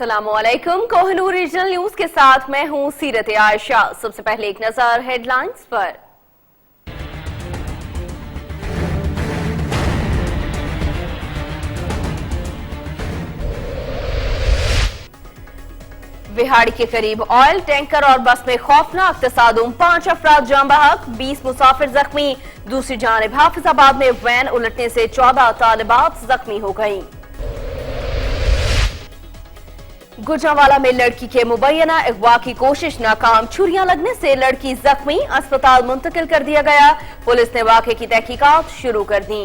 अस्सलाम वालेकुम। Kohinoor regional news के साथ मैं हूं सीरत आयशा। सबसे पहले एक नजर हेडलाइंस पर। विहाड़ी के करीब ऑयल टैंकर और बस में खौफनाक तसादुम, 5 अफराद जान बहक, 20 मुसाफिर जख्मी। दूसरी जानिब हाफिजाबाद में वैन उलटने से 14 तालिबात जख्मी हो गईं। गुजरांवाला में लड़की के मुबैना अगवा की कोशिश नाकाम, छुरियां लगने से लड़की जख्मी, अस्पताल मुंतकिल कर दिया गया। पुलिस ने वाक़े की तहकीकात शुरू कर दी।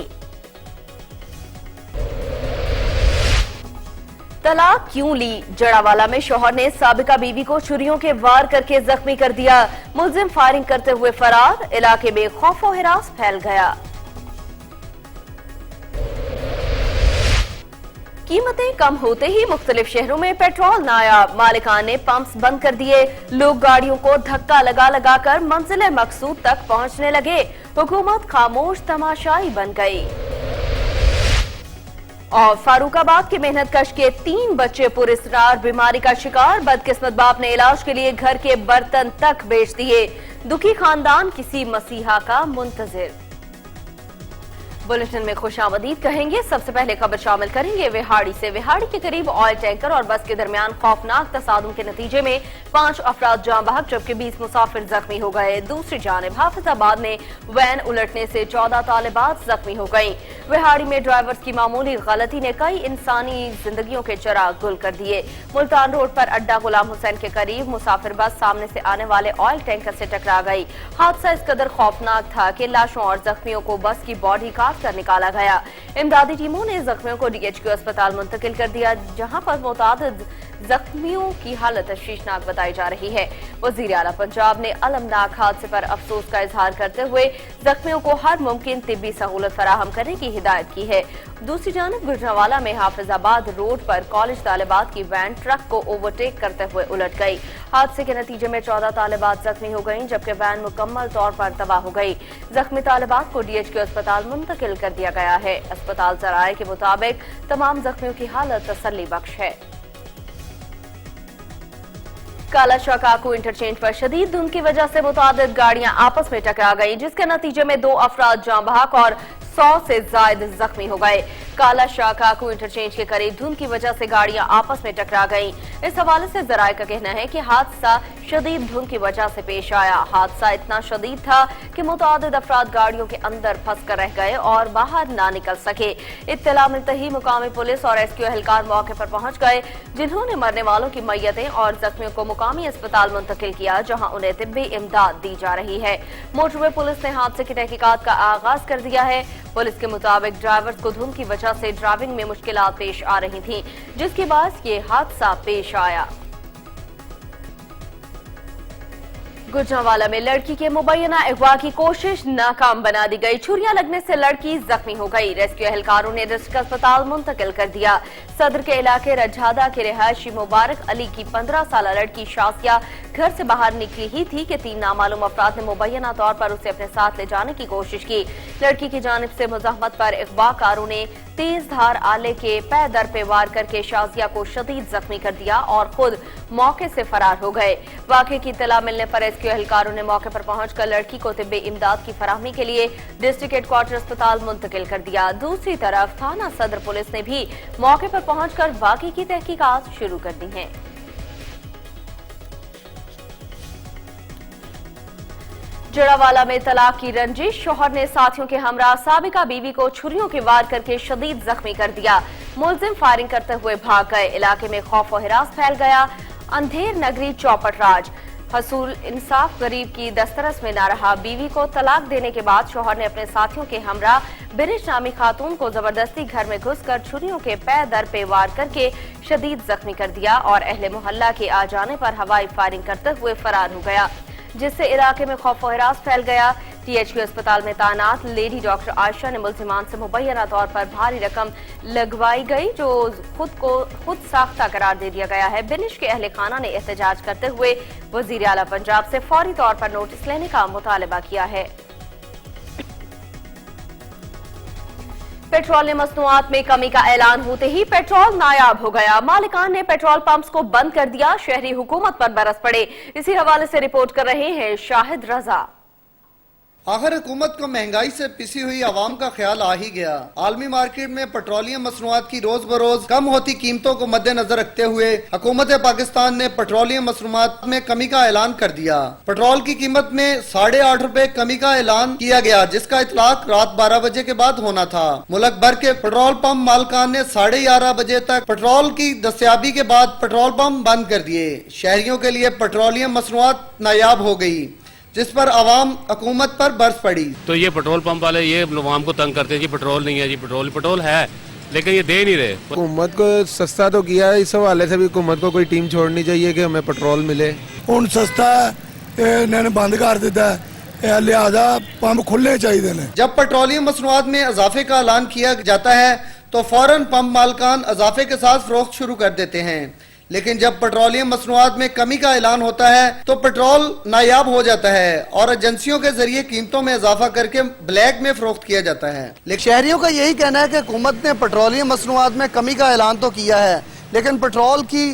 तलाक क्यों ली? जड़ावाला में शौहर ने साबिका बीवी को छुरियों के वार करके जख्मी कर दिया। मुलजिम फायरिंग करते हुए फरार, इलाके में खौफो हिरास फैल गया। कीमतें कम होते ही मुख्तलिफ शहरों में पेट्रोल नायाब, मालिकान ने पंप्स बंद कर दिए। लोग गाड़ियों को धक्का लगा लगा कर मंजिल मकसूद तक पहुंचने लगे। हुकूमत खामोश तमाशाई बन गई। और फारूकाबाद के मेहनत कश के 3 बच्चे पुरस्कार बीमारी का शिकार, बदकिस्मत बाप ने इलाज के लिए घर के बर्तन तक बेच दिए। दुखी खानदान किसी मसीहा का मुंतजिर। बुलेटिन में खुशामदीद कहेंगे। सबसे पहले खबर शामिल करेंगे विहाड़ी से। विहाड़ी के करीब ऑयल टैंकर और बस के दरमियान खौफनाक तसादुम के नतीजे में 5 अफराद जान बहक जबकि 20 मुसाफिर जख्मी हो गए। दूसरी जानिब हाफिजाबाद में वैन उलटने से 14 तालिबात जख्मी हो गईं। विहाड़ी में ड्राइवर्स की मामूली गलती ने कई इंसानी जिंदगियों के चिराग गुल कर दिए। मुल्तान रोड पर अड्डा गुलाम हुसैन के करीब मुसाफिर बस सामने से आने वाले ऑयल टैंकर से टकरा गई। हादसा इस कदर खौफनाक था कि लाशों और जख्मियों को बस की बॉडी काट कर निकाला गया। इमदादी टीमों ने जख्मियों को डीएचक्यू अस्पताल मुंतकिल कर दिया, जहां पर मुतादिद जख्मियों की हालत तशवीशनाक बताई जा रही है। वजीर आला पंजाब ने अलमनाक हादसे पर अफसोस का इजहार करते हुए जख्मियों को हर मुमकिन तिब्बी सहूलत फराहम करने की हिदायत की है। दूसरी जानब गुजरांवाला में हाफिजाबाद रोड पर कॉलेज तालिबात की वैन ट्रक को ओवरटेक करते हुए उलट गई। हादसे के नतीजे में 14 तालिबात जख्मी हो गईं, जबकि वैन मुकम्मल तौर पर तबाह हो गई। जख्मी तालिबात को डीएचक्यू अस्पताल मुंतकिल कर दिया गया है। अस्पताल जराये के मुताबिक तमाम जख्मियों की हालत तसल्ली बख्श है। कालाशाह काकू इंटरचेंज पर शदीद धुंध की वजह से मुतादिद गाड़ियां आपस में टकरा गईं, जिसके नतीजे में 2 अफराद जान बहक और 100 से ज्यादा जख्मी हो गए। कालाशाह काकू इंटरचेंज के करीब धुंध की वजह से गाड़ियां आपस में टकरा गईं। इस हवाले से जराये का कहना है कि हादसा शदीद धुंध की वजह से पेश आया। हादसा इतना शदीद था कि मुतादिद अफराद गाड़ियों के अंदर फंस कर रह गए और बाहर ना निकल सके। इत्तला मिलते ही मुकामी पुलिस और रेस्क्यू एहलकार मौके पर पहुंच गए, जिन्होंने मरने वालों की मैयतें और जख्मियों को मुकामी अस्पताल मुंतकिल किया, जहां उन्हें तिब्बी इमदाद दी जा रही है। मोटरवे पुलिस ने हादसे की तहकीकात का आगाज कर दिया है। पुलिस के मुताबिक ड्राइवर्स को धुंध की वजह से ड्राइविंग में मुश्किलात पेश आ रही थी, जिसके बाद ये हादसा पेश आया। गुजरांवाला में लड़की के मुबैना अगवा की कोशिश नाकाम बना दी गई। छुरियां लगने से लड़की जख्मी हो गई। रेस्क्यू एहलकारों ने डिस्ट्रिक्ट अस्पताल मुंतकिल कर दिया। सदर के इलाके रजादा के रिहायशी मुबारक अली की 15 साल लड़की शासिया घर से बाहर निकली ही थी कि 3 नामालूम अफराद ने मुबैना तौर पर उसे अपने साथ ले जाने की कोशिश की। लड़की की जानिब से मुजाहमत पर अगवाकारों ने तेज धार आले के पै दर पे वार करके शाजिया को शदीद जख्मी कर दिया और खुद मौके से फरार हो गए। वाक़े की इत्तला मिलने पर रेस्क्यू एहलकारों ने मौके पर पहुंचकर लड़की को तिब्बी इमदाद की फराहमी के लिए डिस्ट्रिक्ट हेडक्वार्टर अस्पताल मुंतकिल कर दिया। दूसरी तरफ थाना सदर पुलिस ने भी मौके पर पहुंचकर वाक़े की तहकीकात शुरू कर दी है। जड़ावाला में तलाक की रंजिश, शौहर ने साथियों के हमरा साबिका बीवी को छुरियों के वार करके शदीद जख्मी कर दिया। मुलजिम फायरिंग करते हुए भाग गए। इलाके में खौफ और हिरास फैल गया। अंधेर नगरी चौपट राज, हसूल इंसाफ गरीब की दस्तरस में न रहा। बीवी को तलाक देने के बाद शौहर ने अपने साथियों के हमरा बिरिश नामी खातून को जबरदस्ती घर में घुसकर छुरियों के पै दर पे वार करके शदीद जख्मी कर दिया और अहले मोहल्ला के आ जाने पर हवाई फायरिंग करते हुए फरार हो गया, जिससे इलाके में खौफ और हिरास फैल गया। टीएचक्यू अस्पताल में तानात लेडी डॉक्टर आयशा ने मुल्जिमान से मुबैना तौर पर भारी रकम लगवाई गई, जो खुद साख्ता करार दे दिया गया है। बिनिश के अहले खाना ने एहतजाज करते हुए वजीर आला पंजाब से फौरी तौर पर नोटिस लेने का मुतालबा किया है। पेट्रोलियम मसनूआत में कमी का ऐलान होते ही पेट्रोल नायाब हो गया। मालिकान ने पेट्रोल पंप्स को बंद कर दिया, शहरी हुकूमत पर बरस पड़े। इसी हवाले से रिपोर्ट कर रहे हैं शाहिद रजा। आखिर हुकूमत को महंगाई से पिसी हुई आवाम का ख्याल आ ही गया। आलमी मार्केट में पेट्रोलियम मसनूआत की रोज बरोज कम होती कीमतों को मद्देनजर रखते हुए हुकूमत पाकिस्तान ने पेट्रोलियम मसनूआत में कमी का ऐलान कर दिया। पेट्रोल की कीमत में 8.5 रुपए कमी का ऐलान किया गया, जिसका इतलाक रात 12 बजे के बाद होना था। मुल्क भर के पेट्रोल पंप मालिकान ने 11:30 बजे तक पेट्रोल की दस्तयाबी के बाद पेट्रोल पंप बंद कर दिए। शहरियों के लिए पेट्रोलियम मसनूआत नायाब हो गई, जिस पर आवाम हुकूमत पर बरस पड़ी। तो ये पेट्रोल पंप वाले ये आवाम को तंग करते हैं जी, पेट्रोल नहीं है जी, पेट्रोल है लेकिन ये दे नहीं रहे। हुकूमत को सस्ता तो किया है, इस हवाले से भी हुकूमत को कोई टीम छोड़नी चाहिए कि हमें पेट्रोल मिले। ਹੁਣ सस्ता है इन्होंने बंद कर दिता है, लिहाजा पंप खुलने चाहिए ने। जब पेट्रोलियम मसनूआत में इजाफे का ऐलान किया जाता है तो फौरन पंप मालिकान इजाफे के साथ फरोख्त शुरू कर देते हैं, लेकिन जब पेट्रोलियम मसनूआत में कमी का ऐलान होता है तो पेट्रोल नायाब हो जाता है और एजेंसियों के जरिए कीमतों में इजाफा करके ब्लैक में फरोख्त किया जाता है। लेकिन शहरियों का यही कहना है कि हुकूमत ने पेट्रोलियम मसनूआत में कमी का ऐलान तो किया है, लेकिन पेट्रोल की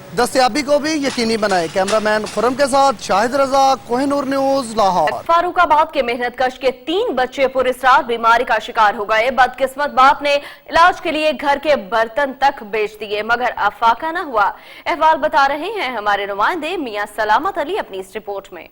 दस्तयाबी को भी यकीनी बनाए। कैमरामैन खुरम के साथ शाहिद रजा, कोहिनूर न्यूज, लाहौर। फारूकाबाद के मेहनतकश के 3 बच्चे पूरी रात बीमारी का शिकार हो गए। बदकिस्मत बाप ने इलाज के लिए घर के बर्तन तक बेच दिए, मगर अफाका न हुआ। अहवाल बता रहे हैं हमारे नुमाइंदे मियां सलामत अली अपनी इस रिपोर्ट में।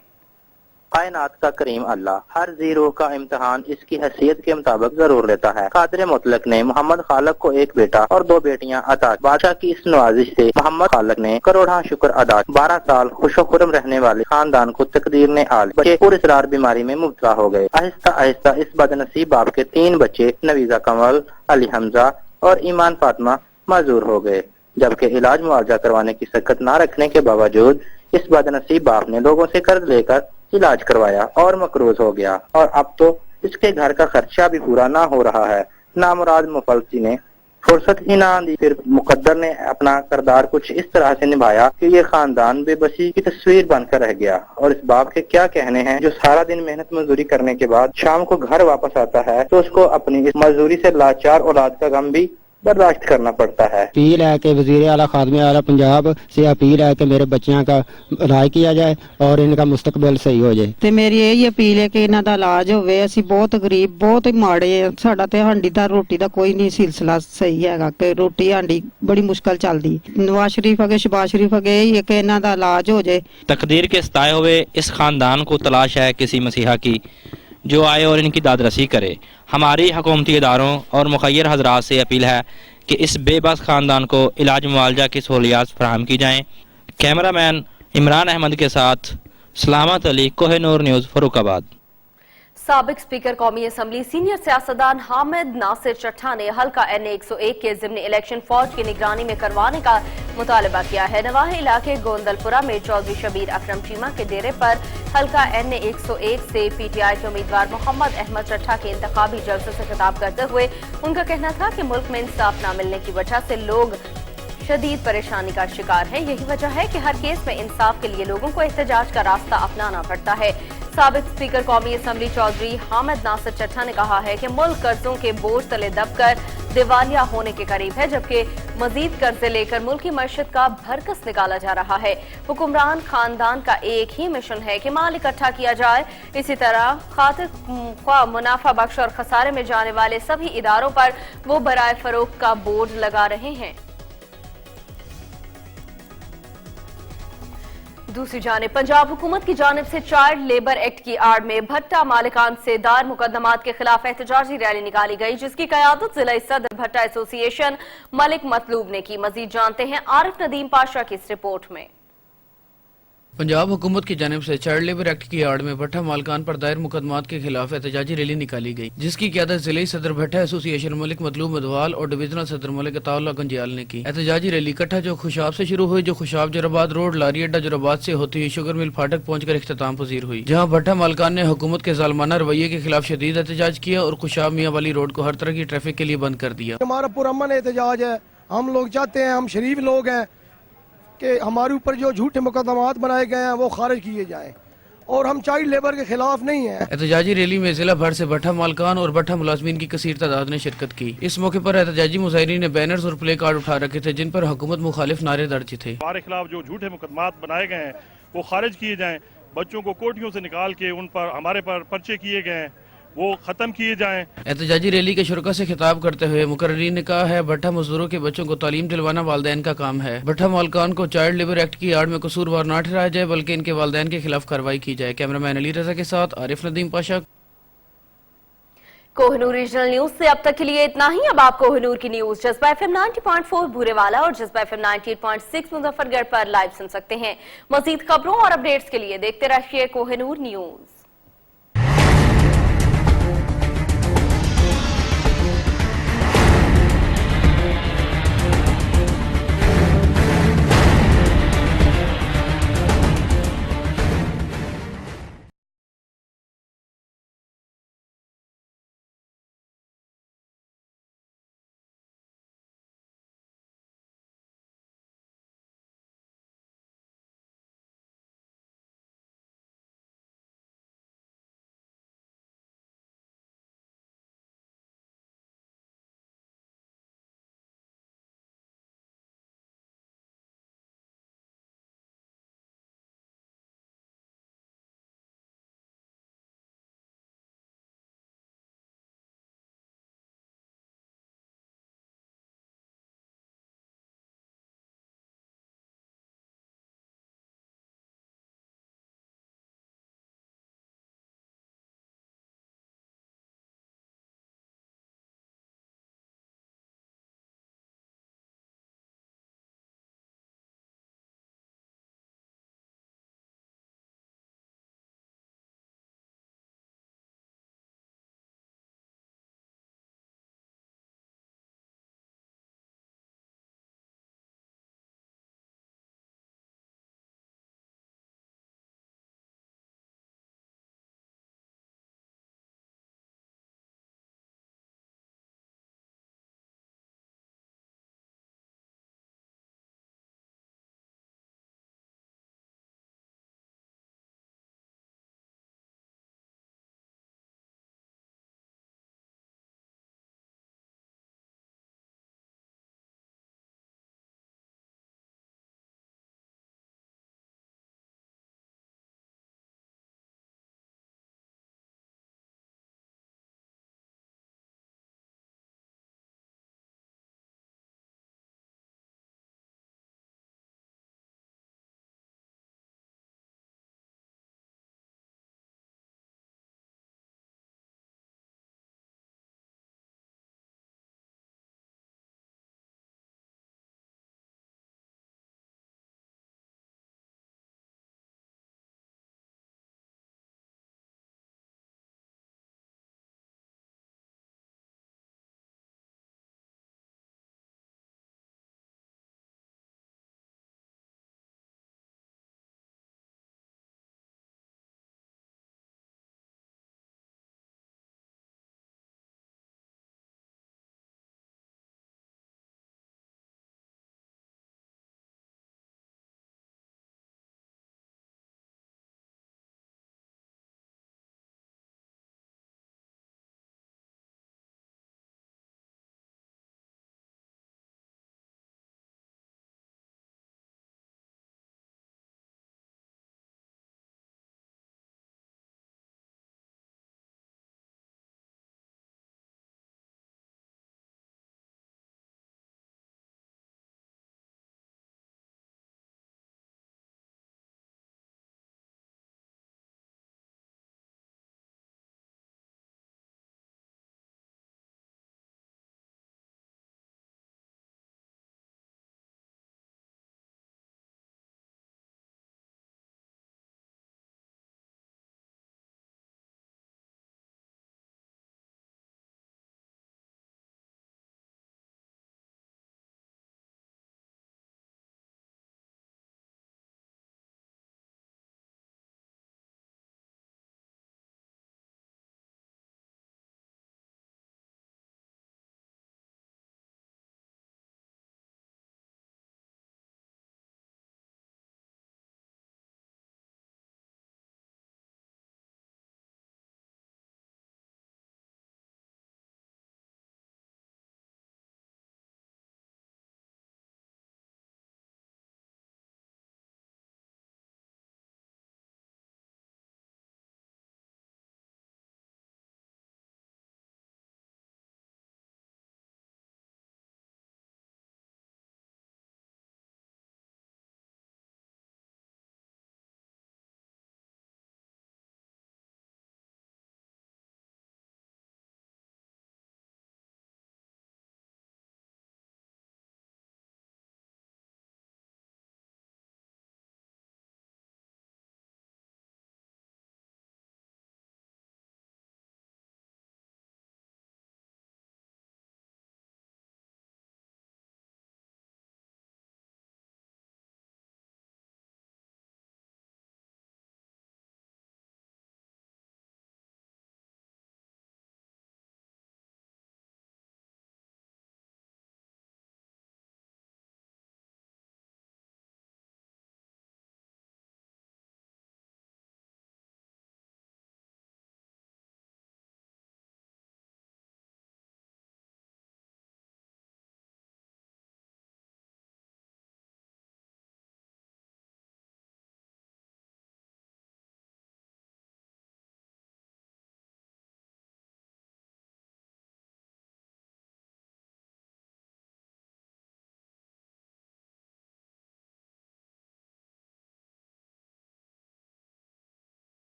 कायनात का करीम अल्लाह हर जीरो का इम्तिहान इसकी हैसियत के मुताबिक जरूर लेता है। कादिर मुतलक ने मोहम्मद खालक को 1 बेटा और 2 बेटियां अता। बादशाह की इस नवाजिश से मोहम्मद खालक ने करोड़ा शुक्र अदा। 12 साल खुशो-खुर्रम रहने वाले खानदान को तकदीर ने आल बच्चे पुरस्कार बीमारी में मुब्तला हो गए। आहिस्ता आहिस्ता इस बदनसीब बाप के 3 बच्चे नवीजा कमल, अली हमजा और ईमान फातिमा माजूर हो गए, जबकि इलाज मुआवजा करवाने की सकत न रखने के बावजूद इस बदनसीब बाप ने लोगों से कर्ज लेकर इलाज करवाया और मकरूज हो गया, और अब तो इसके घर का खर्चा भी पूरा ना हो रहा है। नामुराद मुफलसी ने फुर्सत ही ना दी, फिर मुकद्दर ने अपना किरदार कुछ इस तरह से निभाया कि ये खानदान बेबसी की तस्वीर बनकर रह गया। और इस बाप के क्या कहने हैं जो सारा दिन मेहनत मजदूरी करने के बाद शाम को घर वापस आता है तो उसको अपनी इस मजदूरी से लाचार औलाद का गम भी बर्दाश्त करना पड़ता है। अपील है कि वज़ीर आला खादिम आला पंजाब से अपील है कि मेरे बच्चों का इलाज किया जाए और इनका मुस्तकबिल सही हो जाए। ਤੇ ਮੇਰੀ ਇਹ ਅਪੀਲ ਹੈ ਕਿ ਇਹਨਾਂ ਦਾ ਇਲਾਜ ਹੋਵੇ। ਅਸੀਂ ਬਹੁਤ ਗਰੀਬ, ਬਹੁਤ ਹੀ ਮਾੜੇ ਆ। ਸਾਡਾ ਤੇ ਹਾਂਡੀ ਦਾ ਰੋਟੀ ਦਾ ਕੋਈ ਨਹੀਂ ਸਿਲਸਿਲਾ ਸਹੀ ਹੈਗਾ ਕਿ ਰੋਟੀ ਹਾਂਡੀ ਬੜੀ ਮੁਸ਼ਕਲ ਚੱਲਦੀ। ਨਵਾਜ਼ शरीफ अगे शहबाज शरीफ अगे ये कि इन्हां दा इलाज हो जाए। तकदीर के सताए हुए इस खानदान को तलाश है किसी मसीहा की जो आए और इनकी दादरसी करे। हमारी हुकूमती इदारों और मुखय्यर हजरात से अपील है कि इस बेबस खानदान को इलाज मुआवजा की सहूलियात फराहम की जाएं। कैमरामैन इमरान अहमद के साथ सलामत अली, कोहिनूर न्यूज़, फरुखाबाद। साबिक स्पीकर कौमी असम्बली सीनियर सियासतदान हामिद नासिर चट्टा ने हल्का NA 101 के ज़िमनी इलेक्शन फौज की निगरानी में करवाने का मुतालबा किया है। नवाही इलाके गोंदलपुरा में चौधरी शबीर अकरम चीमा के डेरे पर हल्का NA 101 से PTI के उम्मीदवार मोहम्मद अहमद चट्टा के इंतखाबी जलसे से खिताब करते हुए उनका कहना था कि मुल्क में इंसाफ न मिलने की वजह से लोग शदीद परेशानी का शिकार है। यही वजह है कि हर केस में इंसाफ के लिए लोगों को एहतजाज का रास्ता अपनाना पड़ता है। साबिक स्पीकर कौमी असम्बली चौधरी हामिद नासिर चट्टा ने कहा है कि मुल्क कर्जों के बोझ तले दबकर दिवालिया होने के करीब है, जबकि मजीद कर्जे लेकर मुल्क की मईशत का भरकस निकाला जा रहा है। हुक्मरान खानदान का एक ही मिशन है कि माल इकट्ठा किया जाए। इसी तरह खातिर ख्वाह मुनाफा बख्श और खसारे में जाने वाले सभी इदारों पर वो बराए फरोख्त का बोर्ड लगा रहे हैं। दूसरी जानिब पंजाब हुकूमत की जानिब से चाइल्ड लेबर एक्ट की आड़ में भट्टा मालिकान से दायर मुकदमात के खिलाफ एहतजाजी रैली निकाली गई, जिसकी क़यादत जिला सदर भट्टा एसोसिएशन मलिक मतलूब ने की। मजीद जानते हैं आरिफ नदीम पाशा की इस रिपोर्ट में। पंजाब हुकूमत की जानिब से चाइल्ड लेबर एक्ट की आड़ में भट्टा मालकान पर दायर मुकदमात के खिलाफ एहतजाजी रैली निकाली गई, जिसकी क़यादत जिले सदर भट्टा एसोसिएशन मलिक मतलूब मधवाल और डिविजनल सदर मलिक अताउल्लाह गंजियाल ने की। एहतजाजी रैली इकट्ठा जो खुशाब से शुरू हुई, जो खुशाब जोराबाद रोड लारी अड्डा जोराबाद से होती हुई शुगर मिल फाटक पहुंचकर इख्तिताम पजीर हुई, जहां भट्टा मालकान ने हुकूमत के जालमाना रवैये के खिलाफ शदीद एहतजाज किया और खुशाब मियाँ वाली रोड को हर तरह की ट्रैफिक के लिए बंद कर दिया। हमारा पुरअमन एहतजाज है। हम लोग चाहते हैं, हम शरीफ लोग हैं कि हमारे ऊपर जो झूठे मुकदमात बनाए गए हैं वो खारिज किए जाएं और हम चाइल्ड लेबर के खिलाफ नहीं हैं। एहतजाजी रैली में जिला भर से भट्ठा मालकान और भट्ठा मुलाजमीन की कसीर तादाद ने शिरकत की। इस मौके पर एहतजाजी मुजाहिरीन ने बैनर्स और प्ले कार्ड उठा रखे थे जिन पर हुकूमत मुखालिफ नारे दर्ज थे। हमारे खिलाफ जो झूठे मुकदमात बनाए गए हैं वो खारिज किए जाएं, बच्चों को कोठियों से निकाल के उन पर हमारे पर पर्चे किए गए हैं वो खत्म किए जाएं। एहतजाजी रैली के शुरका से खिताब करते हुए मुकर्रीन ने कहा है भट्ठा मजदूरों के बच्चों को तालीम दिलवाना वालिदैन का काम है। भट्ठा मालकान को चाइल्ड लेबर एक्ट की आड़ में कसूरवार न ठहराया जाए बल्कि इनके वालिदैन के खिलाफ कार्रवाई की जाए। कैमरामैन अली रजा के साथ आरिफ नदीम पाशा। कोहिनूर रीजनल न्यूज से अब तक के लिए इतना ही। अब आप कोहिनूर की न्यूज जज्बा FM 90.4 बूरेवाला और जज्बा FM 98.6 मुजफ्फरगढ़ पर लाइव सुन सकते हैं। मजीद खबरों और अपडेट्स के लिए देखते रहिए कोहिनूर न्यूज।